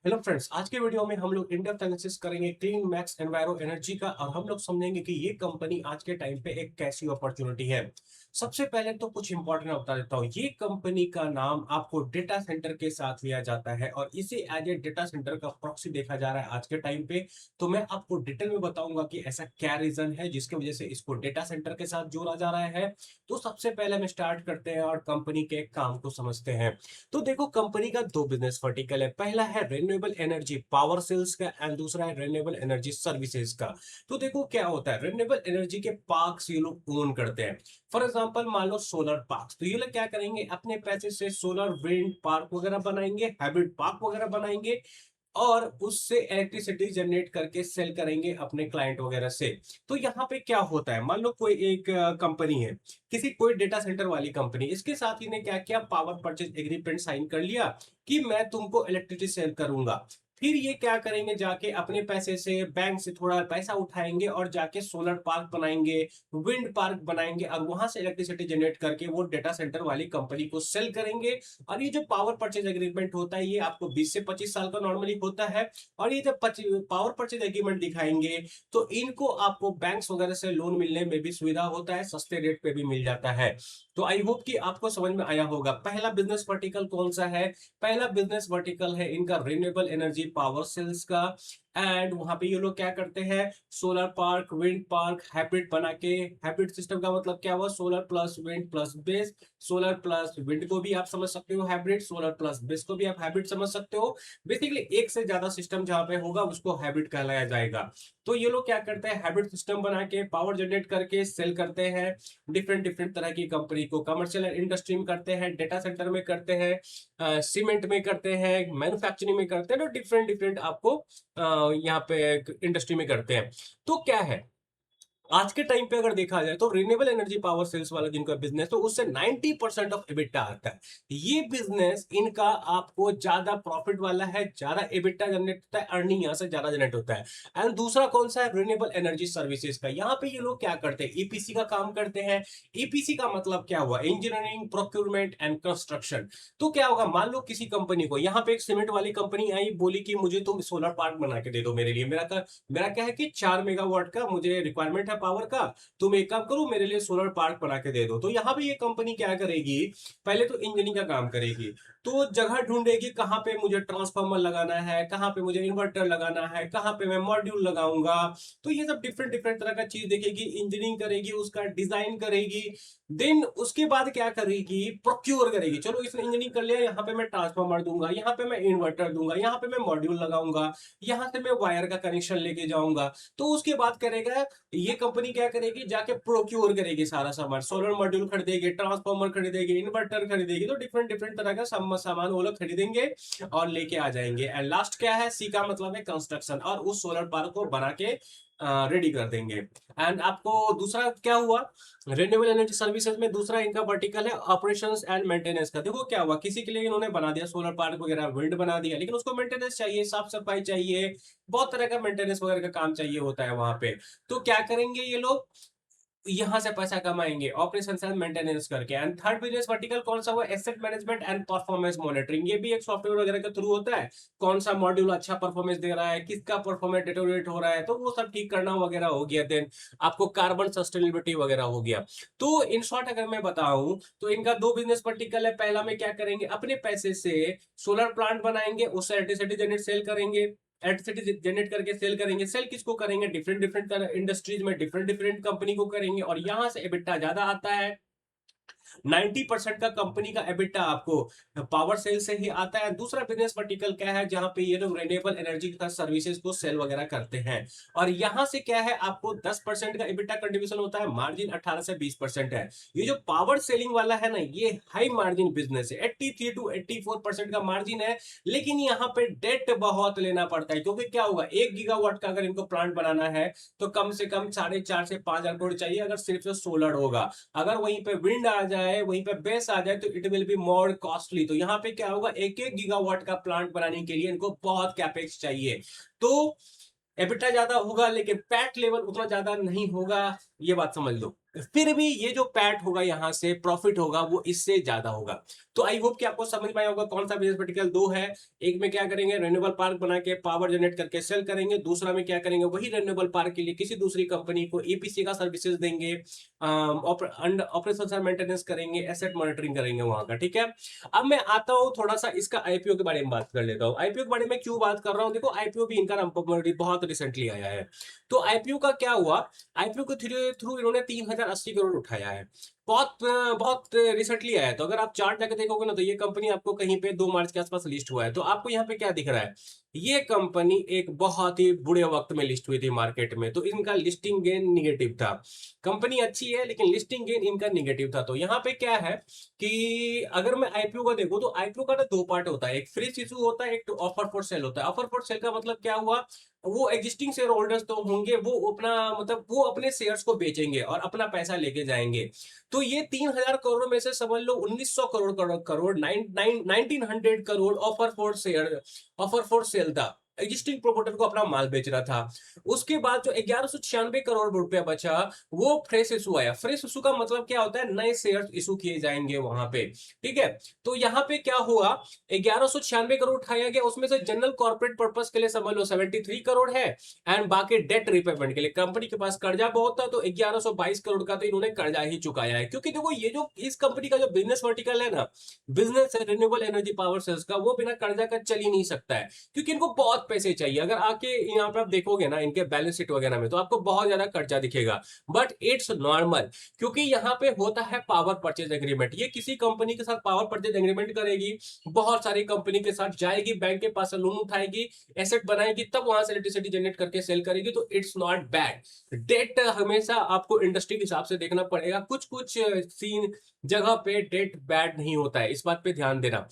Hello friends, आज के video में हम लोग इन डेप्थ एनालिसिस करेंगे क्लीन मैक्स एनवायरो एनर्जी का। और हम लोग समझेंगे कि ये कंपनी आज के टाइम पे एक कैसी अपॉर्चुनिटी है। सबसे पहले तो कुछ इंपॉर्टेंट बता देता हूँ। ये कंपनी का नाम आपको डेटा सेंटर के साथ लिया जाता है और इसे एज ए डेटा सेंटर का प्रॉक्सी देखा जा रहा है आज के टाइम पे। तो मैं आपको डिटेल में बताऊंगा कि ऐसा क्या रीजन है जिसकी वजह से इसको डेटा सेंटर के साथ जोड़ा जा रहा है। तो सबसे पहले हम स्टार्ट करते हैं और कंपनी के काम को समझते हैं। तो देखो, कंपनी का दो बिजनेस वर्टिकल है। पहला है रिन्यूएबल एनर्जी पावर सेल्स का एंड दूसरा है रिन्यूएबल एनर्जी सर्विसेज का। तो देखो क्या होता है, रिन्यूएबल एनर्जी के पार्क्स ये लोग ओन करते हैं। फॉर एग्जांपल मान लो सोलर पार्क, तो ये लोग क्या करेंगे, अपने पैसे से सोलर विंड पार्क वगैरह बनाएंगे, हाइब्रिड पार्क वगैरह बनाएंगे और उससे इलेक्ट्रिसिटी जनरेट करके सेल करेंगे अपने क्लाइंट वगैरह से। तो यहाँ पे क्या होता है, मान लो कोई एक कंपनी है, किसी कोई डेटा सेंटर वाली कंपनी, इसके साथ ही ने क्या किया, पावर परचेज एग्रीमेंट साइन कर लिया कि मैं तुमको इलेक्ट्रिसिटी सेल करूंगा। फिर ये क्या करेंगे, जाके अपने पैसे से बैंक से थोड़ा पैसा उठाएंगे और जाके सोलर पार्क बनाएंगे, विंड पार्क बनाएंगे और वहां से इलेक्ट्रिसिटी जनरेट करके वो डेटा सेंटर वाली कंपनी को सेल करेंगे। और ये जो पावर परचेज एग्रीमेंट होता है ये आपको 20 से 25 साल का नॉर्मली होता है। और ये जब पावर परचेज एग्रीमेंट दिखाएंगे तो इनको आपको बैंक्स वगैरह से लोन मिलने में भी सुविधा होता है, सस्ते रेट पे भी मिल जाता है। तो आई होप कि आपको समझ में आया होगा। पहला बिजनेस वर्टिकल कौन सा है, पहला बिजनेस वर्टिकल है इनका रिन्यूएबल एनर्जी पावर सेल्स का। एंड वहां पे ये लोग क्या करते हैं, solar park wind park hybrid बना के, हाइब्रिड सिस्टम का मतलब क्या हुआ, solar plus wind plus base. Solar plus wind को भी आप समझ सकते हो हाइब्रिड, सोलर प्लस बेस को भी आप हाइब्रिड समझ सकते हो। बेसिकली एक से ज्यादा सिस्टम जहां पे होगा उसको हाइब्रिड कहलाया जाएगा। तो ये लोग क्या करते हैं, हाइब्रिड सिस्टम बना के पावर जनरेट करके सेल करते हैं डिफरेंट डिफरेंट तरह की कंपनी को। कमर्शियल इंडस्ट्री में करते हैं, डेटा सेंटर में करते हैं, सीमेंट में करते हैं, मैन्युफैक्चरिंग में करते हैं, तो डिफरेंट डिफरेंट आपको यहाँ पे इंडस्ट्री में करते हैं। तो क्या है, आज के टाइम पे अगर देखा जाए तो रिन्यूएबल एनर्जी पावर सेल्स वाला जिनका बिजनेस, तो उससे 90% ऑफ एबिटा आता है। ये बिजनेस इनका आपको ज्यादा प्रॉफिट वाला है, ज्यादा एबिटा जनरेट होता है, अर्निंग यहां से ज्यादा जनरेट होता है। एंड दूसरा कौन सा है, रिन्यूएबल एनर्जी सर्विसेज का। यहाँ पे ये लोग क्या करते हैं, ईपीसी का काम करते हैं। ईपीसी का मतलब क्या हुआ, इंजीनियरिंग प्रोक्यूरमेंट एंड कंस्ट्रक्शन। तो क्या होगा, मान लो किसी कंपनी को, यहाँ पे एक सीमेंट वाली कंपनी आई, बोली कि मुझे तुम सोलर पार्क बना के दे दो मेरे लिए। मेरा क्या है कि 4 मेगावाट का मुझे रिक्वायरमेंट है पावर का। तुम एक काम करो, मेरे लिए सोलर पार्क बना के दे दो। तो यहाँ पे ये कंपनी क्या करेगी, पहले तो इंजीनियरिंग का काम करेगी। तो जगह ढूंढेगी कहाँ पे मुझे ट्रांसफार्मर लगाना है, कहाँ पे मुझे इन्वर्टर लगाना है, कहाँ पे मैं मॉड्यूल लगाऊंगा। तो ये सब डिफरेंट डिफरेंट तरह का चीज देखेगी, इंजीनियरिंग करेगी, उसका डिजाइन करेगी। देन उसके बाद क्या करेगी, प्रोक्योर करेगी। चलो इसने इंजीनियरिंग कर लिया, यहाँ पे मैं ट्रांसफार्मर दूंगा, यहाँ पे मैं इन्वर्टर दूंगा, यहाँ पे मैं मॉड्यूल लगाऊंगा, यहाँ से मैं वायर का कनेक्शन लेके जाऊंगा। तो उसके बाद करेगा, ये कंपनी क्या करेगी, जाके प्रोक्योर करेगी सारा सामान, सोलर मॉड्यूल खरीदेगी, ट्रांसफार्मर खरीदेगी, इन्वर्टर खरीदेगी। तो डिफरेंट डिफरेंट तरह का सामान वो लोग खरीदेंगे और लेके आ जाएंगे। एंड लास्ट क्या है, सी का मतलब है कंस्ट्रक्शन, और उस सोलर पार्क को बना के रेडी कर देंगे। एंड आपको दूसरा क्या हुआ, रिन्यूएबल एनर्जी सर्विसेज में दूसरा इनका वर्टिकल है ऑपरेशंस एंड मेंटेनेंस का। देखो क्या हुआ, किसी के लिए इन्होंने बना दिया सोलर पार्क वगैरह, विंड बना दिया, लेकिन उसको मेंटेनेंस चाहिए, साफ सफाई चाहिए, बहुत तरह का मेंटेनेंस वगैरह का काम चाहिए होता है वहां पे। तो क्या करेंगे ये लोग, यहां से पैसा कमाएंगे ऑपरेशन एंड मेंटेनेंस करके। एंड थर्ड बिजनेस वर्टिकल कौन सा हुआ, asset management and performance monitoring. ये भी एक सॉफ्टवेयर वगैरह के थ्रू होता है, कौन सा मॉड्यूल अच्छा परफॉर्मेंस दे रहा है, किसका परफॉर्मेंस डिटोरेट हो रहा है, तो वो सब ठीक करना वगैरह हो गया। देन आपको कार्बन सस्टेनेबिलिटी वगैरह हो गया। तो इन शॉर्ट अगर मैं बताऊं तो इनका दो बिजनेस वर्टिकल है। पहला में क्या करेंगे, अपने पैसे से सोलर प्लांट बनाएंगे, उससे इलेक्ट्रिसिटी जनरेट सेल करेंगे, इलेक्ट्रिसिटी जनरेट करके सेल करेंगे। सेल किसको करेंगे, डिफरेंट डिफरेंट इंडस्ट्रीज में डिफरेंट डिफरेंट कंपनी को करेंगे, और यहां से EBITDA ज्यादा आता है। 90% का कंपनी का एबिटा आपको पावर सेल से ही आता है। दूसरा बिजनेस वर्टिकल क्या है, जहां पे ये लोग रिन्यूएबल एनर्जी का सर्विसेज को सेल वगैरह करते हैं। और यहां से क्या है, आपको 10% का एबिटा कंट्रीब्यूशन होता है, मार्जिन 18 से 20% है। ये जो पावर सेलिंग वाला है ना, ये हाई मार्जिन बिजनेस है, 83 टू 84% का मार्जिन है। लेकिन यहाँ पे डेट बहुत लेना पड़ता है, क्योंकि क्या होगा, 1 गीगावाट का अगर इनको प्लांट बनाना है तो कम से कम 4.5 से 5 करोड़ चाहिए, अगर सिर्फ सोलर होगा। अगर वहीं पे विंड आ जाए, वहीं पे बेस आ जाए, तो it will be more costly. तो यहाँ पे क्या होगा, 1 1 गीगावाट का प्लांट बनाने के लिए इनको बहुत कैपेक्स चाहिए। तो एबिटा ज्यादा होगा लेकिन पैट लेवल उतना ज्यादा नहीं होगा। ये बात समझ लो। फिर भी ये जो पैट होगा यहाँ से प्रॉफिट होगा वो इससे ज्यादा होगा। तो आई होप कि आपको समझ में आया होगा कौन सा बिजनेस वर्टिकल दो है। एक में क्या करेंगे, रेन्यूएबल पार्क बना के पावर जनरेट करके सेल करेंगे। दूसरा में क्या करेंगे, वही रेन्यूएबल पार्क के लिए किसी दूसरी कंपनी को ईपीसी का सर्विसेज देंगे, ऑपरेशन मेंटेनेंस करेंगे, एसेट मॉनिटरिंग करेंगे वहां का। ठीक है, अब मैं आता हूँ थोड़ा सा इसका आईपीओ के बारे में बात कर लेता हूँ। आईपीओ के बारे में क्यों बात कर रहा हूँ, देखो आईपीओ भी इनका बहुत रिसेंटली आया है। तो आईपीओ का क्या हुआ, आईपीओ के थ्रू इन्होंने 3080 करोड़ उठाया है। बहुत बहुत रिसेंटली आया है। तो अगर आप चार्ट जाके देखोगे ना, तो ये कंपनी आपको कहीं पे 2 मार्च के आसपास लिस्ट हुआ है। तो आपको यहाँ पे क्या दिख रहा है, ये कंपनी एक बहुत ही बुरे वक्त में लिस्ट हुई थी मार्केट में, तो इनका लिस्टिंग गेन निगेटिव था। कंपनी अच्छी है लेकिन लिस्टिंग गेन इनका निगेटिव था। तो यहाँ पे क्या है कि अगर मैं आईपीओ का देखूं, तो आईपीओ का ना दो पार्ट होता है, एक फ्रेश इशू होता है, एक ऑफर फॉर सेल होता है। ऑफर फॉर सेल का मतलब क्या हुआ, वो एग्जिस्टिंग शेयर होल्डर्स तो होंगे, वो अपना मतलब वो अपने शेयर्स को बेचेंगे और अपना पैसा लेके जाएंगे। तो ये 3000 करोड़ में से समझ लो 1900 crore 1900 crore offer for sale था। एग्जिस्टिंग प्रोमोटर को अपना माल बेच रहा था। उसके बाद जो 1196 करोड़ रुपया बचा, वो फ्रेश इशू आया। फ्रेश इशू का मतलब क्या होता है, नए शेयर इशू किए जाएंगे वहां पे। ठीक है, तो यहाँ पे क्या हुआ, 1196 करोड़ उठाया गया, उसमें से जनरल कॉर्पोरेट पर्पस के लिए समझ लो 73 करोड़ है, एंड बाकी डेट रिपेमेंट के लिए। कंपनी के पास कर्जा बहुत था, तो 1122 करोड़ का तो इन्होंने कर्जा ही चुकाया है। क्योंकि देखो ये जो इस कंपनी का जो बिजनेस वर्टिकल है ना, बिजनेस है रिन्यूएबल एनर्जी पावर सेल्स का, वो बिना कर्जा का चल ही नहीं सकता है। क्योंकि इनको बहुत पैसे चाहिए। अगर आके यहाँ पे आप देखोगे ना इनके बैलेंस शीट वगैरह में, तो आपको बहुत ज्यादा कर्जा दिखेगा, बट इट्स नॉर्मल। क्योंकि यहाँ पे होता है पावर परचेज एग्रीमेंट। ये किसी कंपनी के साथ पावर परचेज एग्रीमेंट करेगी, बहुत सारी कंपनी के साथ जाएगी, बैंक के पास लोन उठाएगी, एसेट बनाएगी, तब वहां से इलेक्ट्रिसिटी जनरेट करके सेल करेगी। तो इट्स नॉट बैड। डेट हमेशा आपको इंडस्ट्री के हिसाब से देखना पड़ेगा। कुछ कुछ सीन जगह पे डेट बैड नहीं होता है, इस बात पे ध्यान देना।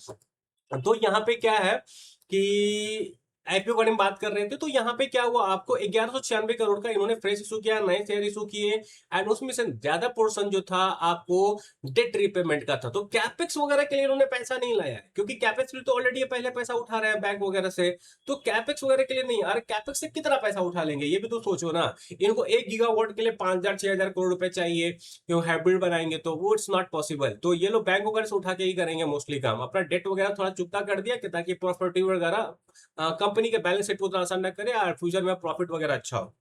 तो यहाँ पे क्या है कि आईपीओ बारे में बात कर रहे थे। तो यहाँ पे क्या हुआ, आपको 1196 करोड़ का इन्होंने फ्रेश इशू किया, नए शेयर इशू किए, एंड उसमें से ज्यादा पोर्शन जो था आपको डेट रिपेमेंट का था। तो कैपेक्स वगैरह के लिए इन्होंने पैसा नहीं लाया है, क्योंकि कैपेक्स में तो ऑलरेडी पहले पैसा उठा रहे हैं बैंक वगैरह से। तो कैपेक्स वगैरह के लिए नहीं। अरे कैपेक्स से कितना पैसा उठा लेंगे, ये भी तो सोचो ना। इनको 1 गीगावाट के लिए 5000 6000 करोड़ रुपए चाहिए, क्यों हाइब्रिड बनाएंगे, तो वो इट्स नॉट पॉसिबल। तो ये लोग बैंक वगैरह से उठा के ही करेंगे मोस्टली काम। अपना डेट वगैरह थोड़ा चुकता कर दिया कि ताकि प्रॉपर्टी वगैरह कंपनी के बैलेंस शीट को उतना आसान ना करे और फ्यूचर में प्रॉफिट वगैरह अच्छा हो।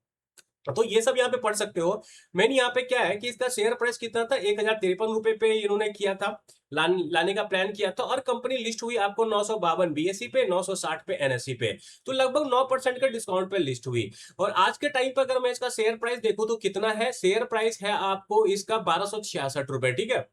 तो ये सब यहाँ पे पढ़ सकते हो। मैंने यहाँ पे क्या है कि इसका शेयर प्राइस कितना था, 1053 रुपए पे इन्होंने किया था, लाने का प्लान किया था। और कंपनी लिस्ट हुई आपको 952 बीएसई पे, 960 पे एनएसई पे। तो लगभग 9% के डिस्काउंट पे लिस्ट हुई। और आज के टाइम पर अगर मैं इसका शेयर प्राइस देखूं, तो कितना है, शेयर प्राइस है आपको इसका 1266 रुपए। ठीक है,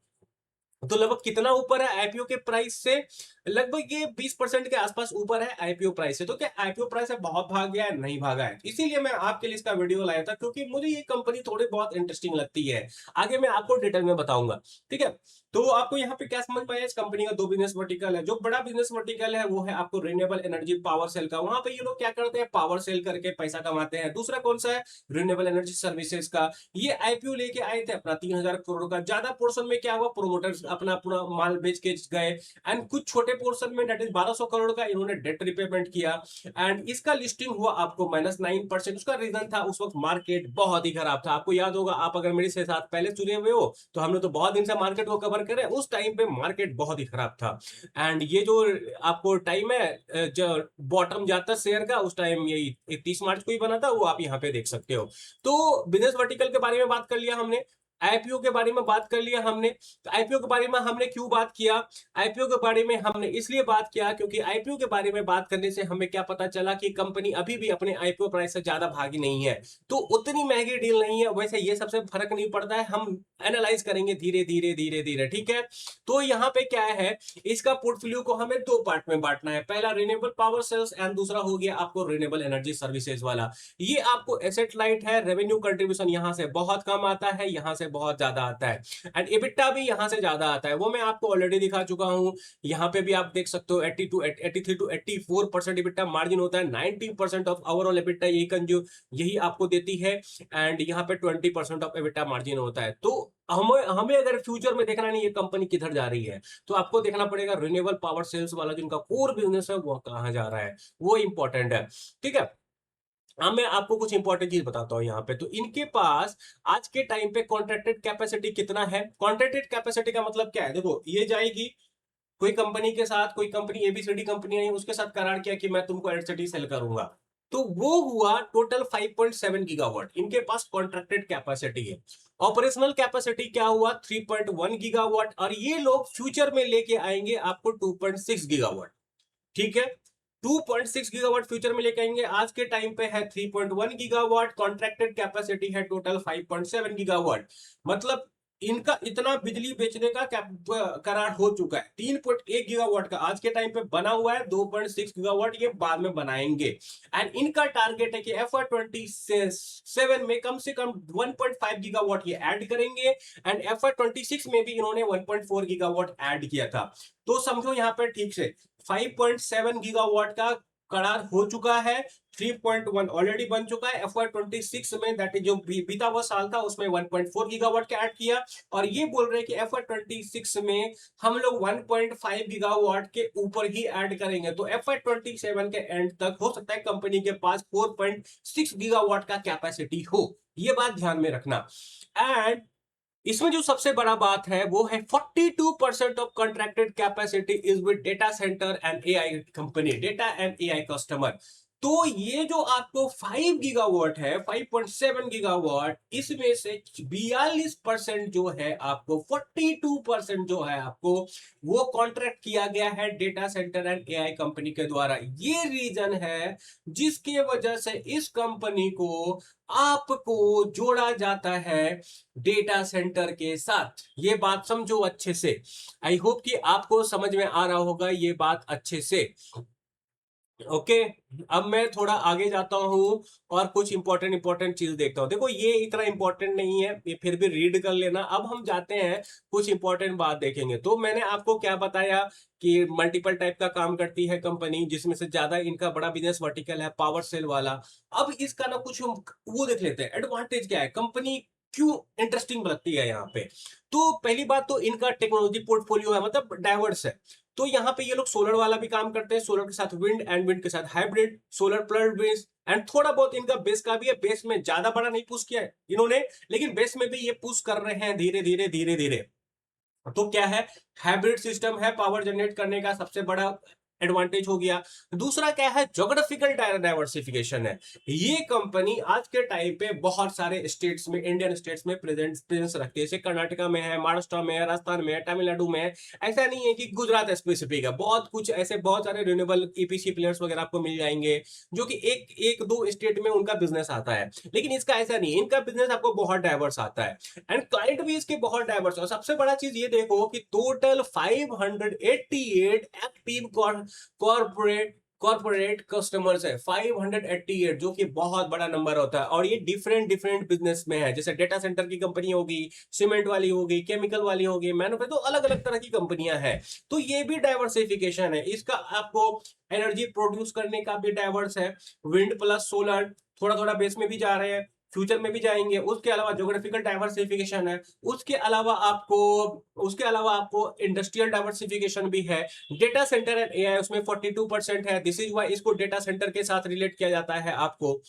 तो लगभग कितना ऊपर है आईपीओ के प्राइस से, लगभग ये 20% के आसपास ऊपर है आईपीओ प्राइस से। तो क्या आईपीओ प्राइस है बहुत भाग गया है, नहीं भागा है। इसीलिए मैं आपके लिए इसका वीडियो लाया था, क्योंकि मुझे ये कंपनी थोड़ी बहुत इंटरेस्टिंग लगती है। आगे मैं आपको डिटेल में बताऊंगा। ठीक है, तो आपको यहाँ पे क्या समझ में आया, इस कंपनी का दो बिजनेस वर्टिकल है। जो बड़ा बिजनेस वर्टिकल है वो है आपको रिन्यूएबल एनर्जी पावर सेल का। वहां पे ये लोग क्या करते हैं, पावर सेल करके पैसा कमाते हैं। दूसरा कौन सा है, रिन्यूएबल एनर्जी सर्विसेज का। ये आईपीओ लेके आए थे अपना 3000 करोड़ का। ज्यादा पोर्शन में क्या हुआ, प्रोमोटर्स अपना पूरा माल बेच के गए, एंड कुछ छोटे पोर्शन में डेट इज 1200 करोड़ का इन्होंने डेट रिपेमेंट किया। एंड इसका लिस्टिंग हुआ आपको -9%। उसका रीजन था उस वक्त मार्केट बहुत ही खराब था। आपको याद होगा, आप अगर मेरे से साथ पहले सुने हुए हो, तो हमने तो बहुत दिन से मार्केट को कवर करे। उस टाइम पे मार्केट बहुत ही खराब था। एंड ये जो आपको टाइम है जो बॉटम जाता शेयर का, उस टाइम यही 31 मार्च को ही बना था, वो आप यहाँ पे देख सकते हो। तो बिजनेस वर्टिकल के बारे में बात कर लिया हमने, आईपीओ के बारे में बात कर लिया हमने। तो आईपीओ के बारे में हमने क्यों बात किया, आईपीओ के बारे में हमने इसलिए बात किया क्योंकि आईपीओ के बारे में बात करने से हमें क्या पता चला कि कंपनी अभी भी अपने आईपीओ प्राइस से ज्यादा भागी नहीं है। तो उतनी महंगी डील नहीं है। वैसे ये सबसे फर्क नहीं पड़ता है, हम एनालाइज करेंगे धीरे धीरे धीरे धीरे। ठीक है, तो यहाँ पे क्या है, इसका पोर्टफोलियो को हमें दो पार्ट में बांटना है। पहला रिन्यूएबल पावर सेल्स, एंड दूसरा हो गया आपको रिन्यूएबल एनर्जी सर्विसेज वाला। ये आपको एसेट लाइट है, रेवेन्यू कंट्रीब्यूशन यहाँ से बहुत कम आता है, यहाँ से बहुत ज्यादा आता है, एंड EBITDA भी यहाँ से ज्यादा आता है। वो मैं आपको ऑलरेडी दिखा चुका हूँ। यहाँ पे भी आप देख सकते हो 83 to 84% EBITDA मार्जिन होता है। 90% ऑफ ओवरऑल EBITDA यही आपको देती है, एंड यहाँ पे 20% ऑफ EBITDA मार्जिन होता है। तो हमें हमें अगर फ्यूचर में देखना नहीं ये कंपनी किधर जा रही है, तो आपको देखना पड़ेगा रिन्यूएबल पावर सेल्स वाला जिनका कोर बिजनेस है वो कहाँ जा रहा है, वो इंपॉर्टेंट है। ठीक है, मैं आपको कुछ इंपॉर्टेंट चीज बताता हूँ यहाँ पे। तो इनके पास आज के टाइम पे कॉन्ट्रैक्टेड कैपेसिटी कितना है? कॉन्ट्रैक्टेड कैपेसिटी का मतलब क्या है? देखो, ये जाएगी कोई कंपनी के साथ, कोई कंपनी एबीसीडी कंपनी है, उसके साथ करार किया कि मैं तुमको इलेक्ट्रिसिटी सेल करूंगा, तो वो हुआ टोटल 5.7 गीगावाट इनके पास कॉन्ट्रैक्टेड कैपेसिटी है। ऑपरेशनल कैपेसिटी क्या हुआ? 3.1 गीगावाट, और ये लोग फ्यूचर में लेके आएंगे आपको 2.6 गीगावाट। ठीक है, 2.6 गीगावाट फ्यूचर में लेके आएंगे। आज के टाइम पे है 3.1 गीगावाट, कॉन्ट्रैक्टेड कैपेसिटी है टोटल 5.7 गीगावाट। मतलब इनका इतना बिजली बेचने का करार हो चुका है। 3.1 गीगावाट का आज के टाइम पे बना हुआ है, 2.6 गीगावाट ये बाद में बनाएंगे। एंड इनका टारगेट है कि FY27 में कम से कम 1.5 गीगावाट ये ऐड करेंगे, एंड FY26 में भी इन्होंने 1.4 गीगावाट ऐड किया था। तो समझो यहाँ पे ठीक से 5.7 गीगावाट का करार हो चुका है, 3.1 ऑलरेडी बन चुका है। FY26 में, दैट इज जो बीता हुआ साल था, उसमें 1.4 गीगावाट का ऐड किया, और ये बोल रहे हैं कि FY26 में हम लोग 1.5 गीगावाट के ऊपर ही ऐड करेंगे। तो FY27 के एंड तक हो सकता है कंपनी के पास 4.6 गीगावाट का कैपेसिटी हो। ये बात ध्यान में रखना। एंड इसमें जो सबसे बड़ा बात है वो है 42% of contracted capacity is with data centre and AI company, data and AI customer. तो ये जो आपको 5 गीगावाट है, 5.7 गीगावाट, इसमें से 42% जो है आपको, 42% जो है आपको, वो कॉन्ट्रैक्ट किया गया है data centre and AI company के द्वारा। ये रीजन है जिसकी वजह से इस कंपनी को आपको जोड़ा जाता है डेटा सेंटर के साथ। ये बात समझो अच्छे से। आई होप कि आपको समझ में आ रहा होगा ये बात अच्छे से। ओके, अब मैं थोड़ा आगे जाता हूं और कुछ इंपॉर्टेंट चीज देखता हूं। देखो, ये इतना इंपॉर्टेंट नहीं है, ये फिर भी रीड कर लेना। अब हम जाते हैं, कुछ इंपॉर्टेंट बात देखेंगे। तो मैंने आपको क्या बताया कि मल्टीपल टाइप का काम करती है कंपनी, जिसमें से ज्यादा इनका बड़ा बिजनेस वर्टिकल है पावर सेल वाला। अब इसका ना कुछ वो देख लेते हैं, एडवांटेज क्या है, कंपनी क्यों इंटरेस्टिंग लगती है यहाँ पे। तो पहली बात तो इनका टेक्नोलॉजी पोर्टफोलियो है, मतलब डाइवर्स है। तो यहाँ पे ये लोग सोलर वाला भी काम करते हैं, सोलर के साथ विंड, एंड विंड के साथ hybrid, solar plus base, and थोड़ा बहुत इनका बेस का भी है। बेस में ज्यादा बड़ा नहीं पुश किया है इन्होंने, लेकिन बेस में भी ये पुश कर रहे हैं धीरे धीरे धीरे धीरे। तो क्या है, हाइब्रिड सिस्टम है, पावर जनरेट करने का सबसे बड़ा एडवांटेज हो गया। दूसरा क्या है, ज्योग्राफिकल डाइवर्सिफिकेशन है। ये कंपनी आज के टाइम पे बहुत सारे स्टेट्स में, इंडियन स्टेट्स में प्रेजेंस रखती है। जैसे कर्नाटका में है, महाराष्ट्र में है, राजस्थान में है, तमिलनाडु में है। ऐसा नहीं है कि गुजरात स्पेसिफिक है, बहुत कुछ ऐसे बहुत सारे रिन्यूएबल ईपीसी प्लेयर्स वगैरह आपको मिल जाएंगे, जो कि एक एक दो स्टेट में उनका बिजनेस आता है। लेकिन इसका ऐसा नहीं है, इनका बिजनेस आपको बहुत डाइवर्स आता है, एंड क्लाइंट भी इसके बहुत डाइवर्स है। और सबसे बड़ा चीज ये देखो कि total 588 active corporate corporate customers है, 588, जो कि बहुत बड़ा नंबर होता है। और ये डिफरेंट डिफरेंट बिजनेस में है, जैसे डेटा सेंटर की कंपनी होगी, सीमेंट वाली होगी, केमिकल वाली होगी, मैन्युफैक्चर, तो अलग अलग तरह की कंपनियां हैं। तो ये भी डाइवर्सिफिकेशन है इसका। आपको एनर्जी प्रोड्यूस करने का भी डाइवर्स है, विंड प्लस सोलर, थोड़ा थोड़ा बेस में भी जा रहे हैं, फ्यूचर में भी जाएंगे। उसके अलावा ज्योग्राफिकल डाइवर्सिफिकेशन है। उसके अलावा आपको इंडस्ट्रियल डाइवर्सिफिकेशन भी है। डेटा सेंटर एंड एआई उसमें 42% है। दिस इज वाई इसको डेटा सेंटर के साथ रिलेट किया जाता है आपको।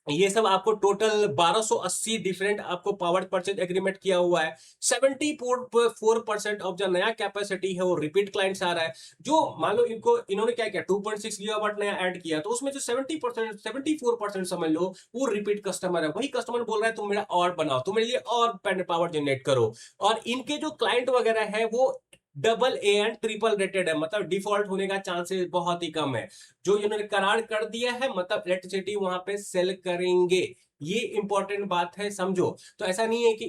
ये सब आपको टोटल 1280 डिफरेंट आपको पावर परचेज एग्रीमेंट किया हुआ है। 74% ऑफ जो नया कैपेसिटी है वो रिपीट क्लाइंट्स आ रहा है। जो मान लो इन्होंने क्या किया, 2.6 गीगावाट नया ऐड किया, तो उसमें जो 70%, 74% समझ लो वो रिपीट कस्टमर है। वही कस्टमर बोल रहा है तुम मेरा और बनाओ, तुम मेरे लिए और पावर जनरेट करो। और इनके जो क्लाइंट वगैरह है वो double A and triple rated है, मतलब डिफॉल्ट होने का चांसेस बहुत ही कम है। जो इन्होंने करार कर दिया है, मतलब इलेक्ट्रिसिटी वहां पे सेल करेंगे। ये इंपॉर्टेंट बात है, समझो। तो ऐसा नहीं है कि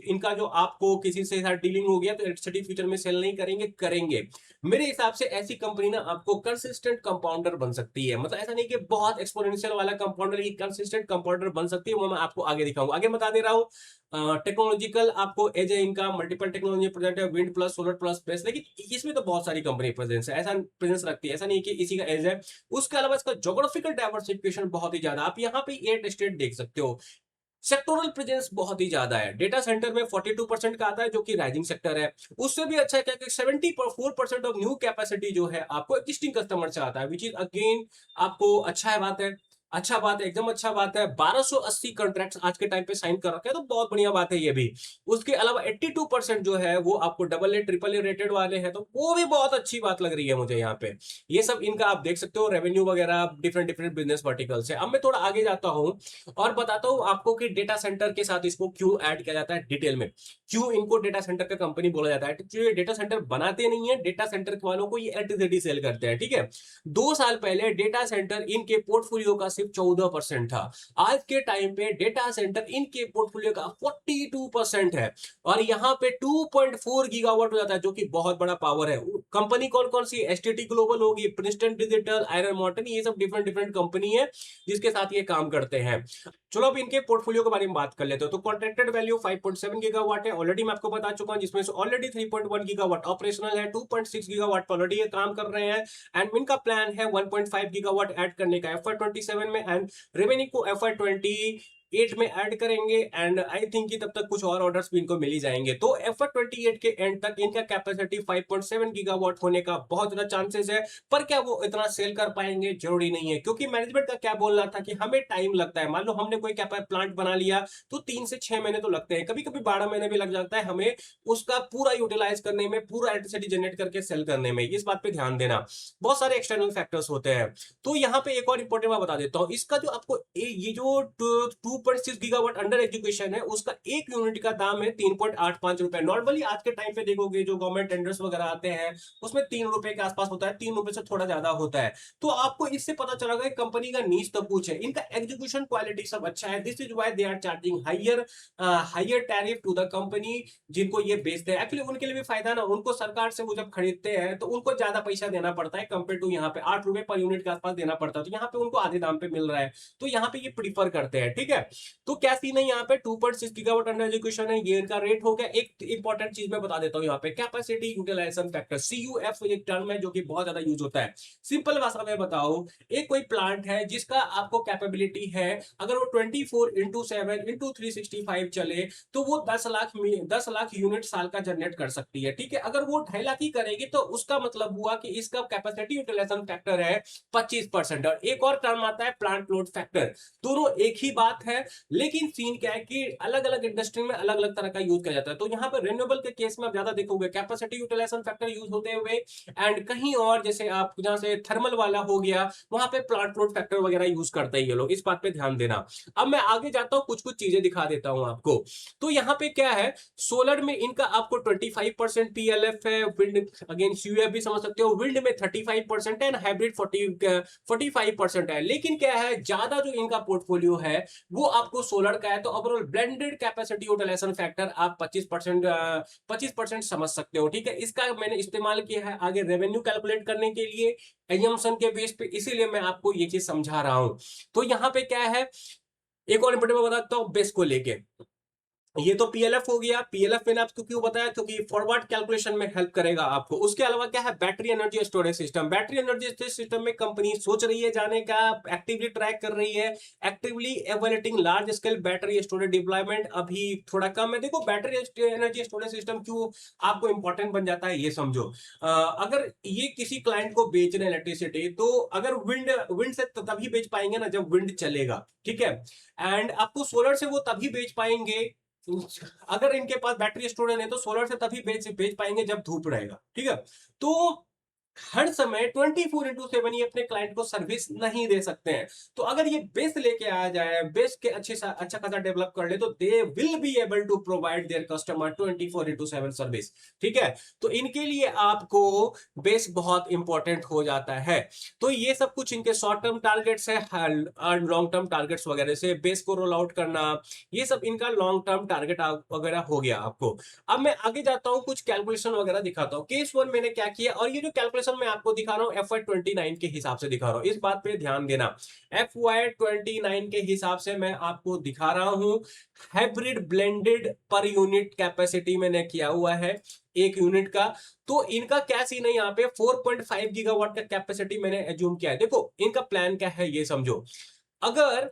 इनका जो आपको किसी से साथ डीलिंग हो गया तो इलेक्ट्रिसिटी फ्यूचर में सेल नहीं करेंगे, करेंगे। मेरे हिसाब से ऐसी कंपनी ना आपको कंसिस्टेंट कंपाउंडर बन सकती है। मतलब ऐसा नहीं कि बहुत एक्सपोनेंशियल वाला कंपाउंडर, ये कंसिस्टेंट कंपाउंडर बन सकती है। वो मैं आपको आगे दिखाऊंगा, आगे बता दे रहा हूँ। टेक्नोलॉजिकल आपको एज है इनका, मल्टीपल टेक्नोलॉजी प्रेजेंट है, wind plus solar plus base. लेकिन इसमें तो बहुत सारी कंपनी प्रेजेंस है, ऐसा प्रेजेंस रखती है, ऐसा नहीं कि इसी का एज है। उसके अलावा इसका ज्योग्राफिकल डाइवर्सिफिकेशन बहुत ही ज्यादा। आप यहाँ पे 8 स्टेट देख सकते हो। सेक्टोरल प्रेजेंस बहुत ही ज्यादा है। डेटा सेंटर में 42% का आता है, जो कि राइजिंग सेक्टर है। उससे भी अच्छा क्या कि 74% ऑफ न्यू कैपेसिटी जो है आपको एग्जिस्टिंग कस्टमर से आता है, विच इज अगेन आपको अच्छा है, बात है। अच्छा बात है, एकदम अच्छा बात है। 1280 कॉन्ट्रैक्ट्स आज के टाइम पे साइन कर रखे हैं, तो बहुत बढ़िया बात है ये भी। उसके अलावा 82% जो है वो आपको double A triple A rated वाले हैं, तो वो भी बहुत अच्छी बात लग रही है मुझे यहाँ पे। ये सब इनका आप देख सकते हो रेवेन्यू वगैरह डिफरेंट डिफरेंट बिजनेस वर्टिकल से। अब मैं थोड़ा आगे जाता हूँ और बताता हूँ आपको कि डेटा सेंटर के साथ इसको क्यों ऐड किया जाता है डिटेल में, क्यों इनको डेटा सेंटर का कंपनी बोला जाता है। तो ये डेटा सेंटर बनाते नहीं है, डेटा सेंटर वालों को ये इलेक्ट्रिसिटी सेल करते हैं, ठीक है। 2 साल पहले डेटा सेंटर इनके पोर्टफोलियो का सिर्फ 14% था। आज के टाइम पे डेटा सेंटर इनके पोर्टफोलियो का 42% है। और यहाँ पे 2.4 गीगावाट हो जाता है, जो कि बहुत बड़ा पावर है। कंपनी कौन कौन सी, एसटीटी ग्लोबल होगी, प्रिंसटन डिजिटल, आयरन मॉर्टन, ये सब डिफरेंट डिफरेंट कंपनी है जिसके साथ ये काम करते हैं। चलो अब इनके पोर्टफोलियो के बारे में बात कर लेते हो। तो कॉन्ट्रैक्टेड वैल्यू 5.7 गीगावाट है, ऑलरेडी मैं आपको बता चुका हूं, जिसमें से ऑलरेडी 3.1 गीगावाट ऑपरेशनल है, 2.6 गीगावाट ऑलरेडी ये काम कर रहे हैं। एंड इनका प्लान है 1.5 गीगावाट ऐड करने का FY27 में, एंड रेवेन्यू को FY28 में ऐड करेंगे। एंड आई थिंक कि तब तक कुछ और ऑर्डर्स भी इनको मिल ही जाएंगे। तो FY28 के एंड तक इनका कैपेसिटी 5.7 गीगावाट होने का बहुत ज्यादा चांसेस है। पर क्या वो इतना सेल कर पाएंगे, जरूरी नहीं है, क्योंकि मैनेजमेंट का क्या बोलना था कि हमें टाइम लगता है। मान लो हमने कोई प्लांट बना लिया तो 3 से 6 महीने तो लगते हैं, कभी कभी 12 महीने भी लग जाता है हमें उसका पूरा यूटिलाइज करने में, पूरा इलेक्ट्रिसिटी जनरेट करके सेल करने में। इस बात पे ध्यान देना, बहुत सारे एक्सटर्नल फैक्टर्स होते हैं। तो यहाँ पे एक और इंपॉर्टेंट बात बता देता हूँ, इसका जो आपको ये जो 2.6 गीगावाट अंडर एजुकेशन है, उसका एक यूनिट का दाम है 3.85 रुपए। नॉर्मली आज के टाइम पे देखोगे जो गवर्नमेंट टेंडर्स वगैरह आते हैं उसमें 3 रुपए के आसपास होता है, 3 रुपए से थोड़ा ज्यादा होता है। तो आपको इससे पता चलेगा कंपनी का नीच तो कुछ है, इनका एग्जीक्यूशन क्वालिटी सब अच्छा है। This is why they are charging higher higher tariff to the company जिनको ये बेचते हैं। एक्चुअली उनके लिए भी फायदा ना, उनको सरकार से वो जब खरीदते हैं तो उनको ज्यादा पैसा देना पड़ता है कंपेयर टू यहाँ पे 8 रुपए पर यूनिट के आसपास देना पड़ता है, तो यहाँ पे उनको आधे दाम पे मिल रहा है, तो यहाँ पे ये प्रीफर करते हैं, ठीक है। तो क्या सीन है यहाँ पे, 2.6 गीगावाट अंडर एजुकेशन है, ये इनका रेट हो गया। एक इंपॉर्टेंट चीज मैं बता देता हूँ यहाँ पे, कैपेसिटी यूटिलाइजेशन फैक्टर, CUF एक टर्म है जो कि बहुत ज्यादा यूज होता है। सिंपल भाषा में बताओ, एक कोई प्लांट है जिसका आपको कैपेबिलिटी है, अगर वो 24/7/365 चले तो वो 10 लाख यूनिट साल का जनरेट कर सकती है, ठीक है। अगर वो 2.5 लाख ही करेगी तो उसका मतलब हुआ कि इसका कैपेसिटी यूटिलाइजेशन फैक्टर है 25%। और एक और टर्म आता है प्लांट लोड फैक्टर, दोनों एक ही बात है, लेकिन सीन क्या है कि अलग अलग इंडस्ट्री में अलग अलग तरह का यूज किया जाता है। तो यहाँ पर रिन्यूएबल के केस में आप ज्यादा देखोगे कैपेसिटी यूटिलाइजेशन फैक्टर यूज होते हुए, एंड कहीं और जैसे आप जहां से थर्मल वाला हो गया वहां पे प्लांट लोड फैक्टर वगैरह यूज करते हैं ये लोग, इस बात पे ध्यान देना। अब मैं आगे जाता हूँ, कुछ कुछ चीजें दिखा देता हूँ आपको। तो यहाँ पे क्या है, सोलर में इनका आपको 25% पीएलएफ है, विंड अगेन सीयूएफ भी समझ सकते हो, विंड में 35% है, हाइब्रिड 45% है। लेकिन क्या है, ज्यादा जो इनका पोर्टफोलियो है वो आपको सोलर का है। तो overall blended capacity utilisation factor आप 25% समझ सकते हो, ठीक है। इसका मैंने इस्तेमाल किया है आगे रेवेन्यू कैलकुलेट करने के लिए एजम्पशन के बेस पे, इसीलिए मैं आपको ये चीज समझा रहा हूं। तो यहाँ पे क्या है, एक और इंपॉर्टेंट बताता हूँ बेस को लेके। ये तो पीएलएफ हो गया। पीएलएफ मैंने आपको क्यों बताया, क्योंकि फॉरवर्ड कैलकुलेशन में हेल्प करेगा आपको। उसके अलावा क्या है, battery energy storage system. Battery energy storage system में कंपनी सोच रही है जाने का, एक्टिवली ट्रैक कर रही है, actively evaluating large scale battery storage deployment. अभी थोड़ा कम है। देखो बैटरी एनर्जी स्टोरेज सिस्टम क्यों आपको इंपॉर्टेंट बन जाता है ये समझो। अगर ये किसी क्लाइंट को बेच रहे हैं इलेक्ट्रिसिटी, तो अगर विंड विंड से तभी बेच पाएंगे ना जब विंड चलेगा, ठीक है। एंड आपको सोलर से वो तभी बेच पाएंगे, अगर इनके पास बैटरी स्टोरेज है तो सोलर से तभी बेच पाएंगे जब धूप रहेगा, ठीक है। तो हर समय 24/7 ये अपने क्लाइंट को सर्विस नहीं दे सकते हैं। तो अगर ये बेस लेके आ जाए, बेस के अच्छा खासा डेवलप कर ले, तो they will be able to provide their customer 24/7 service, ठीक है। तो इनके लिए आपको बेस बहुत इंपॉर्टेंट हो जाता है। तो ये सब कुछ इनके शॉर्ट टर्म टारगेट्स है, लॉन्ग टर्म टारगेट्स वगैरह से बेस को रोल आउट करना, ये सब इनका लॉन्ग टर्म टारगेट वगैरह हो गया आपको। अब मैं आगे जाता हूं, कुछ कैलकुलेशन वगैरह दिखाता हूं। केस वन मैंने क्या किया, और ये जो कैलकुलेशन मैं आपको दिखा रहा हूं FY29 के हिसाब से दिखा रहा हूं, इस बात पे ध्यान देना। FY29 के हिसाब से मैं आपको दिखा रहा हूं, hybrid blended per unit capacity मैंने किया हुआ है एक यूनिट का। तो इनका क्या सीन है, यहाँ पे 4.5 गीगावाट का कैपेसिटी मैंने एज्यूम किया है। देखो इनका प्लान क्या है ये समझो। अगर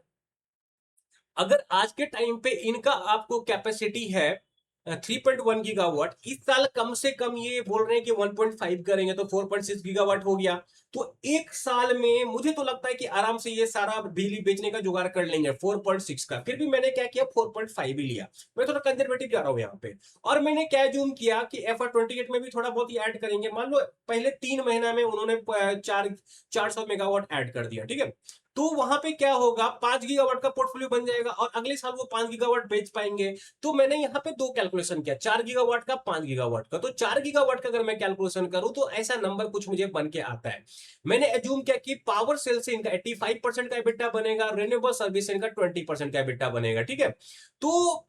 अगर आज के टाइम पे इनका आपको कैपेसिटी है 3.1 गीगावाट। इस साल कम से कम ये बोल रहे हैं कि 1.5 करेंगे, तो 4.6 गीगावाट हो गया। तो एक साल में मुझे तो लगता है कि आराम से ये सारा बिजली बेचने का जुगाड़ कर लेंगे 4.6 का। फिर भी मैंने क्या किया, 4.5 ही लिया। मैं थोड़ा कंजर्वेटिव जा रहा हूं यहाँ पे। और मैंने क्या जूम किया कि FY28 में भी थोड़ा बहुत ही ऐड करेंगे। मान लो पहले 3 महीना में उन्होंने 400 मेगावाट ऐड कर दिया, ठीक है। तो वहां पे क्या होगा, 5 गीगावाट का पोर्टफोलियो बन जाएगा और अगले साल वो 5 गीगावाट बेच पाएंगे। तो मैंने यहाँ पे दो कैलकुलेशन किया, 4 गीगावाट का, 5 गीगावाट का। तो 4 गीगावाट का अगर मैं कैलकुलेशन करूं तो ऐसा नंबर कुछ मुझे बन के आता है। मैंने एज्यूम किया कि पावर सेल से इनका 85% का EBITDA बनेगा, रेन्यूएबल सर्विस से इनका 20% का EBITDA बनेगा, ठीक है। तो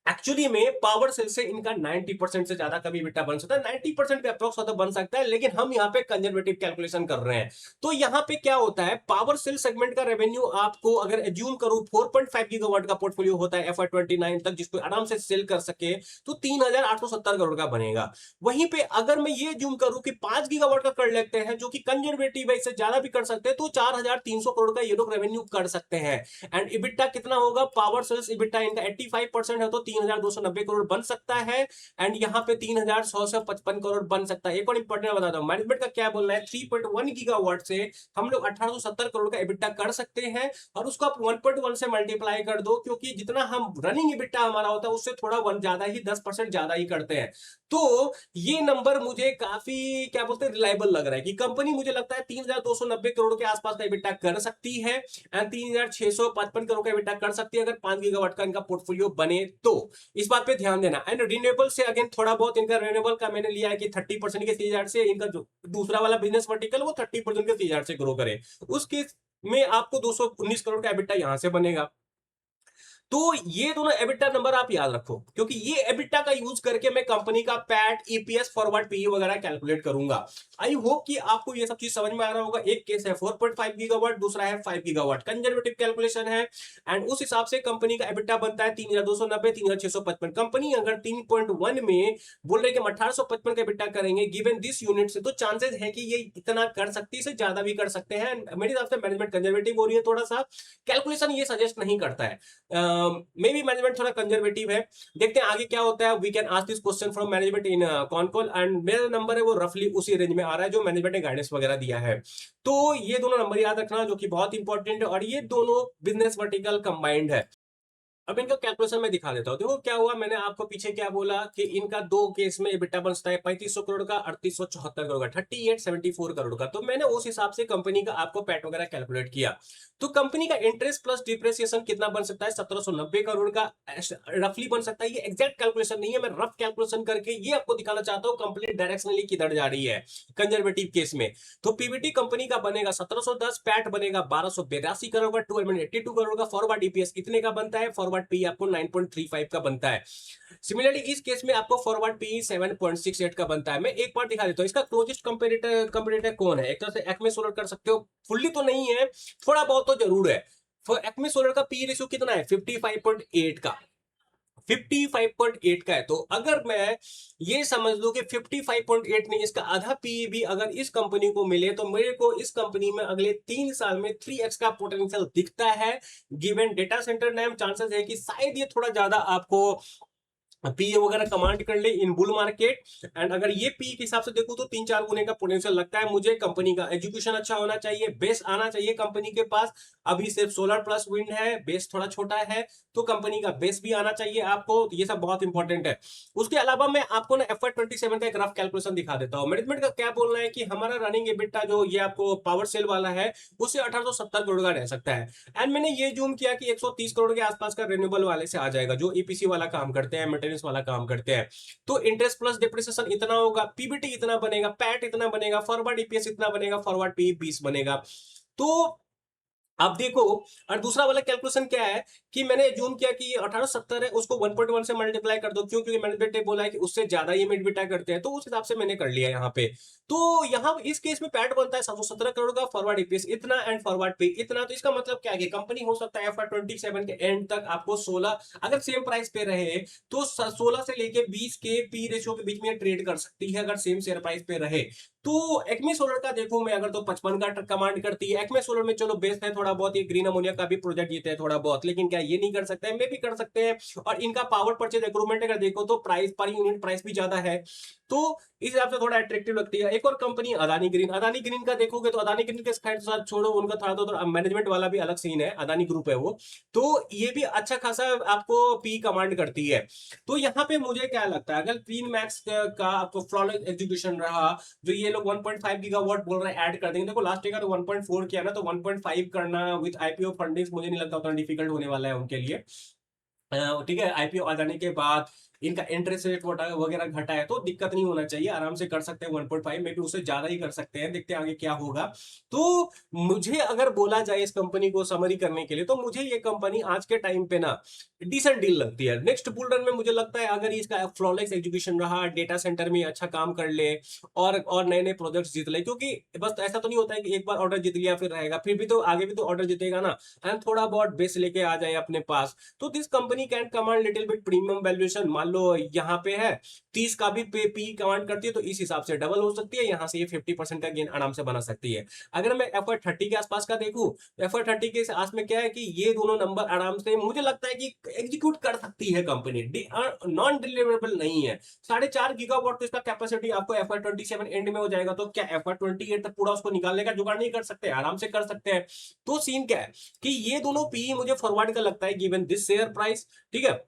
एक्चुअली में पावर सेल से इनका 90% से ज्यादा कभी EBITDA बन सकता है, 90% पे अप्रोक्स तो बन सकता है, लेकिन हम यहाँ पे कंजर्वेटिव कैलकुलेशन कर रहे हैं। तो यहाँ पे क्या होता है, पावर सेल सेगमेंट का रेवेन्यू आपको अगर एज्यूम करूं 4.5 गीगावाट का पोर्टफोलियो होता है FY29 तक, जिसको आराम से सेल कर सके, तो 3,870 करोड़ का बनेगा। वहीं पे अगर मैं ये एज्यूम करूं कि 5 गीगावाट का कर लेते हैं, जो कि कंजर्वेटिव है, इससे ज्यादा भी कर सकते हैं, तो 4,300 करोड़ का ये लोग रेवेन्यू कर सकते हैं। एंड EBITDA कितना होगा, पावर सेल्स EBITDA इनका 85% है, तो 3,290 करोड़ बन सकता है। एंड यहाँ पे 3,155 करोड़ बन सकता है। एक और इंपॉर्टेंट बता दो, मैनेजमेंट का क्या बोलना है, 3.1 गीगावाट से हम लोग 1870 करोड़ का EBITDA कर सकते हैं। और उसको आप 1.1 से मल्टीप्लाई कर दो, क्योंकि जितना हम रनिंग EBITDA हमारा होता है उससे थोड़ा वन ज्यादा ही, 10% ज्यादा ही करते हैं। तो ये नंबर मुझे काफी क्या बोलते हैं, रिलायबल लग रहा है कि कंपनी मुझे लगता है 3,290 करोड़ के आसपास का EBITDA कर सकती है। एंड 3,655 करोड़ का EBITDA कर सकती है अगर 5 गीगावाट का इनका पोर्टफोलियो बने तो। इस बात पे ध्यान देना। एंड रिन्यूएबल से अगेन थोड़ा बहुत इनका रिन्यूएबल का मैंने लिया है कि 30% के सीजर से इनका जो दूसरा वाला बिजनेस वर्टिकल वो 30% के सीजर से ग्रो करे। उस केस में आपको 219 करोड़ का EBITDA यहां से बनेगा। तो ये दोनों एबिटा नंबर आप याद रखो, क्योंकि ये एबिटा का यूज करके मैं कंपनी का पैट, ईपीएस, फॉरवर्ड पीई वगैरह कैलकुलेट करूंगा। आई होप कि आपको ये सब चीज समझ में आ रहा होगा। एक केस है 4.5 गीगावाट, दूसरा है 5 गीगावाट, कंजर्वेटिव कैलकुलेशन है। एंड उस हिसाब से कंपनी का एबिटा बनता है 3,290, 3,655। कंपनी अगर 3.1 में बोल रहे कि हम 1,855 का एबिटा करेंगे गिवन दिस यूनिट से, तो चांसेस है कि ये इतना कर सकती है, ज्यादा भी कर सकते हैं। मेरे हिसाब से मैनेजमेंट कंजर्वेटिव हो रही है थोड़ा सा, कैलकुलेशन ये सजेस्ट नहीं करता है। मे बी मैनेजमेंट थोड़ा कंजर्वेटिव है। देखते हैं आगे क्या होता है। We can ask this question from management in con call. And मेरा नंबर है वो रफली उसी रेंज में आ रहा है जो मैनेजमेंट ने गाइडेंस वगैरह दिया है। तो ये दोनों नंबर याद रखना, जो कि बहुत इंपॉर्टेंट है, और ये दोनों बिजनेस वर्टिकल कंबाइंड है। अब इनका कैलकुलेशन में दिखा देता हूं। देखो क्या हुआ, मैंने आपको पीछे क्या बोला कि इनका दो केस में EBITDA बनता है 3,500 करोड़ का, 3,874 करोड़ का, 3,874 करोड़ का। तो मैंने उस हिसाब से कंपनी का आपको पैट वगैरह कैलकुलेट किया। तो कंपनी का इंटरेस्ट प्लस डिप्रेसिएशन कितना बन सकता है, 1,790 करोड़ का रफली बन सकता है। ये एग्जैक्ट कैलकुलेशन नहीं है, मैं रफ कैलकुलेशन करके ये आपको दिखाना चाहता हूँ कंप्लीट डायरेक्शनली किधर जा रही है कंजर्वेटिव केस में। तो पीबीटी कंपनी का बनेगा 1,710, पैट बनेगा 1,282 करोड़ का, 282 करोड़ का। फॉरवर्ड ईपीएस कितने का बनता है, फॉरवर्ड पी आपको 9.35 का बनता है। सिमिलरली इस केस में आपको फॉरवर्ड पी 7.68 का बनता है। मैं एक बार दिखा देता हूं इसका क्लोजेस्ट कंपेटिटर कौन है। एक तरह से एक्मे सोलर कर सकते हो, फुल्ली तो नहीं है, थोड़ा बहुत तो जरूर है। एक्मे सोलर का पी रेशियो कितना है, 55.8 का, 55.8 का है। तो अगर मैं ये समझ लूं कि 55.8 नहीं, इसका आधा पीई भी अगर इस कंपनी को मिले, तो मेरे को इस कंपनी में अगले 3 साल में 3x का पोटेंशियल दिखता है। Given data centre name, chances है कि शायद ये थोड़ा ज्यादा आपको पी वगैरह कमांड कर ले इन बुल मार्केट। एंड अगर ये पी के हिसाब से देखूं तो 3-4 गुने का पोटेंशियल लगता है मुझे। कंपनी का एजुकेशन अच्छा होना चाहिए, बेस आना चाहिए कंपनी के पास। अभी सिर्फ सोलर प्लस विंड है, बेस थोड़ा छोटा है, तो कंपनी का बेस भी आना चाहिए आपको। तो ये सब बहुत इंपॉर्टेंट है। उसके अलावा मैं आपको ना FY27 का एक रफ कैलकुलेशन दिखा देता हूँ। मैनेजमेंट का क्या बोलना है कि हमारा रनिंग एबिटा जो ये आपको पावर सेल वाला है, उससे 1870 करोड़ का रह सकता है। एंड मैंने ये जूम किया कि 130 करोड़ के आसपास का रिन्यूएबल वाले से आ जाएगा, जो ईपीसी वाला काम करते हैं, मेंटेनेंस वाला काम करते हैं। तो इंटरेस्ट प्लस डिप्रिसिएशन इतना होगा, पीबीटी इतना बनेगा, पैट इतना बनेगा, फॉरवर्ड ईपीएस इतना बनेगा, फॉरवर्ड पी 20 बनेगा। तो अब देखो, और दूसरा वाला कैलकुलेशन क्या है कि मैंने जूम किया कि ये 1870 है, उसको 1.1 से मल्टीप्लाई कर दो। क्यों, क्योंकि मैनेजमेंट ने बोला है कि उससे ज्यादा ये मिड बिटा करते हैं, तो उस हिसाब से मैंने कर लिया यहाँ पे। तो यहाँ इस केस में पैट बनता है 717 करोड़ का, फॉरवर्ड ईपीएस इतना, एंड फॉरवर्ड पे इतना। तो इसका मतलब क्या है कि कंपनी हो सकता है FY27 के एंड तक आपको 16, अगर सेम प्राइस पे रहे तो 16 से लेके 20 के पी रेशियो के बीच में ट्रेड कर सकती है, अगर सेम शेयर प्राइस पे रहे। तो एक्मे सोलर का देखूं मैं अगर, तो 55 का कमांड करती है। एक्मे सोलर में चलो बेस्ट है थोड़ा बहुत, ये ग्रीन अमोनिया का भी प्रोजेक्ट जीते हैं थोड़ा बहुत, लेकिन क्या ये नहीं कर सकते हैं? मे भी कर सकते हैं। और इनका पावर परचेज एग्रीमेंट अगर देखो तो प्राइस पर यूनिट प्राइस भी ज्यादा है, तो इस हिसाब से थोड़ा अट्रैक्टिव लगती है। एक और company Adani green, Adani green का देखोगे तो अदानी ग्रीन के साथ छोड़ो, उनका थोड़ा तो मैनेजमेंट वाला भी अलग सीन है, अदानी ग्रुप है वो, तो ये भी अच्छा खासा आपको पी कमांड करती है। तो यहाँ पे मुझे क्या लगता है, अगर क्लीन मैक्स का आपको फ्लॉलेस एग्जीक्यूशन रहा, जो ये लोग 1.5 गीगावाट बोल रहे हैं ऐड कर देंगे, देखो लास्ट ईयर का तो 1.4 किया ना, तो 1.5 करना विद आईपीओ फंडिंग मुझे नहीं लगता उतना डिफिकल्ट होने वाला है उनके लिए। ठीक है, आईपीओ आ जाने के बाद इनका इंटरेस्ट रेट वगैरह घटा है तो दिक्कत नहीं होना चाहिए, आराम से कर सकते हैं 1.5 में भी, उससे ज्यादा ही कर सकते हैं, देखते हैं आगे क्या होगा। तो मुझे अगर बोला जाए इस कंपनी को समरी करने के लिए, तो मुझे ये कंपनी आज के टाइम पे ना डिसेंट डील लगती है। नेक्स्ट बुल रन में मुझे लगता है अगर इसका फ्लॉलेस एजुकेशन रहा, डेटा सेंटर में अच्छा काम कर ले और नए नए प्रोजेक्ट्स जीत ले, क्योंकि बस ऐसा तो नहीं होता है कि एक बार ऑर्डर जीत लिया फिर रहेगा, फिर भी तो आगे भी तो ऑर्डर जीतेगा ना, एंड थोड़ा बहुत बेस लेके आ जाए अपने पास, तो this company can command little bit premium valuation. मान लो यहाँ पे है 30 का भी पे पी कमांड करती है, तो इस हिसाब से डबल हो सकती है, यहाँ से ये 50% का गेन आराम से बना सकती है। अगर मैं FY30 के आसपास का देखूं, FY30 के आस में क्या है कि ये दोनों नंबर आराम से मुझे लगता है कि एग्जीक्यूट कर सकती है कंपनी, नॉन डिलीवरेबल नहीं है। 4.5 गीगावाट तो इसका कैपेसिटी आपको FY27 एंड में हो जाएगा, तो क्या FY28 तक पूरा उसको निकालने का जुगाड़ नहीं कर सकते? आराम से कर सकते हैं। तो सीन क्या है कि ये दोनों पी मुझे फॉरवर्ड का लगता है गिवन दिस शेयर प्राइस, ठीक है,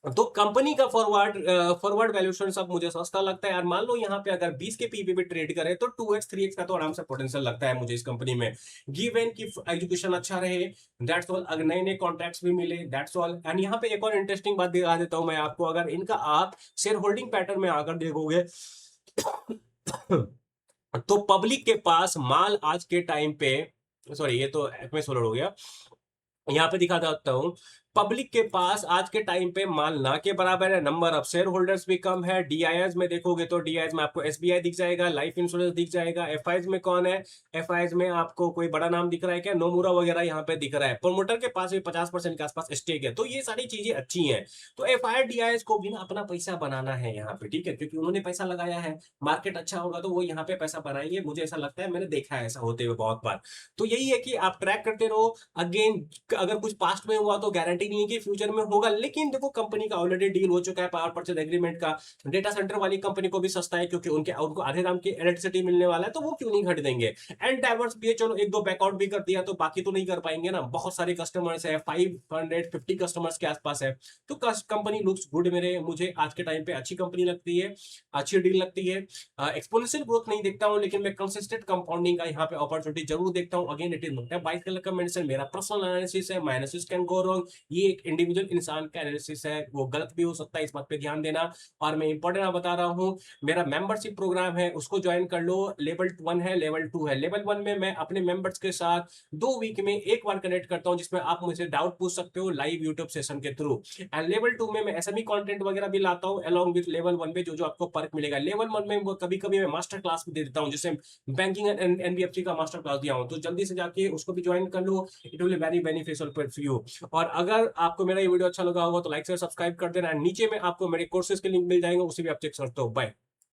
तो कंपनी का फॉरवर्ड वैल्यूएशन सब मुझे सस्ता लगता है यार। मान लो यहाँ पे अगर 20 के पीवी पे ट्रेड करे तो 2x 3x का तो आराम से पोटेंशियल लगता है मुझे इस कंपनी में, गिवन की एजुकेशन अच्छा रहे, दैट्स ऑल, अगर नए नए कॉन्ट्रैक्ट्स भी मिले, दैट्स ऑल। एंड यहाँ पे एक और इंटरेस्टिंग बात दिखा देता हूँ मैं आपको, अगर इनका आप शेयर होल्डिंग पैटर्न में आकर देखोगे तो पब्लिक के पास माल आज के टाइम पे, सॉरी ये तो एक्मे सोलर हो गया, यहाँ पे दिखा देता हूँ, पब्लिक के पास आज के टाइम पे माल ना के बराबर है, नंबर ऑफ शेयर होल्डर्स भी कम है। डीआईएस में देखोगे तो डीआईएस में आपको एसबीआई दिख जाएगा, लाइफ इंश्योरेंस दिख जाएगा। एफआईज में कौन है? एफआईज में आपको कोई बड़ा नाम दिख रहा है क्या? नोमुरा वगैरह यहाँ पे दिख रहा है। प्रोमोटर के पास भी 50% के आसपास स्टेक है, तो ये सारी चीजें अच्छी हैं। तो एफआई डीआईएस को भी ना अपना पैसा बनाना है यहाँ पे, ठीक है, क्योंकि उन्होंने पैसा लगाया है, मार्केट अच्छा होगा तो वो यहाँ पे पैसा बनाएंगे, मुझे ऐसा लगता है, मैंने देखा है ऐसा होते हुए बहुत बार। तो यही है कि आप ट्रैक करते रहो। अगेन अगर कुछ पास्ट में हुआ तो गारंटी नहीं है कि फ्यूचर में होगा, लेकिन देखो कंपनी का ऑलरेडी डील हो चुका है पावर परचेज एग्रीमेंट का, डेटा सेंटर वाली कंपनी को भी सस्ता है क्योंकि उनको आधे दाम की इलेक्ट्रिसिटी मिलने वाला है, तो वो क्यों नहीं घट देंगे। एंड डाइवर्स भी है, चलो एक दो बैकआउट भी कर दिया तो बाकी तो नहीं कर पाएंगे ना, बहुत सारे कस्टमर्स है, 550 कस्टमर्स के आसपास है, तो कंपनी लुक्स गुड। मुझे आज के टाइम पे अच्छी कंपनी लगती है, अच्छी डील लगती है। एक्सपोनेंशियल ग्रोथ नहीं देखता हूं, लेकिन मैं कंसिस्टेंट कंपाउंडिंग का यहाँ पे अपॉर्चुनिटी जरूर देखता हूं। Again it is not 22 colour का मेंशन, मेरा पर्सनल एनालिसिस है, my analysis can go wrong, ये एक इंडिविजुअल इंसान का एनालिसिस है, वो गलत भी हो सकता है, इस बात पे ध्यान देना। और मैं इंपॉर्टेंट बता रहा हूँ, मेरा मेंबरशिप प्रोग्राम है, उसको ज्वाइन कर लो। लेवल 1 है, लेवल 2 है। लेवल 1 में मैं अपने मेंबर्स के साथ 2 वीक में एक बार कनेक्ट करता हूँ, जिसमें आप मुझे डाउट पूछ सकते हो लाइव यूट्यूब सेशन के थ्रू। एंड लेवल 2 में मैं एसएमई कंटेंट वगैरह भी लाता हूँ अलॉन्ग विद लेवल 1 में, जो जो आपको पर्क मिलेगा। लेवल 1 में वो कभी कभी मैं मास्टर क्लास भी दे देता हूँ, जैसे बैंकिंग एंड एनबीएफसी का मास्टर क्लास दिया हूँ, तो जल्दी से जाके उसको भी ज्वाइन कर लो, it will be very beneficial for you. और अगर आपको मेरा ये वीडियो अच्छा लगा होगा तो लाइक से सब्सक्राइब कर देना, नीचे में आपको मेरे कोर्सेज के लिंक मिल जाएंगे, उसे भी आप चेक कर सकते हो। बाय।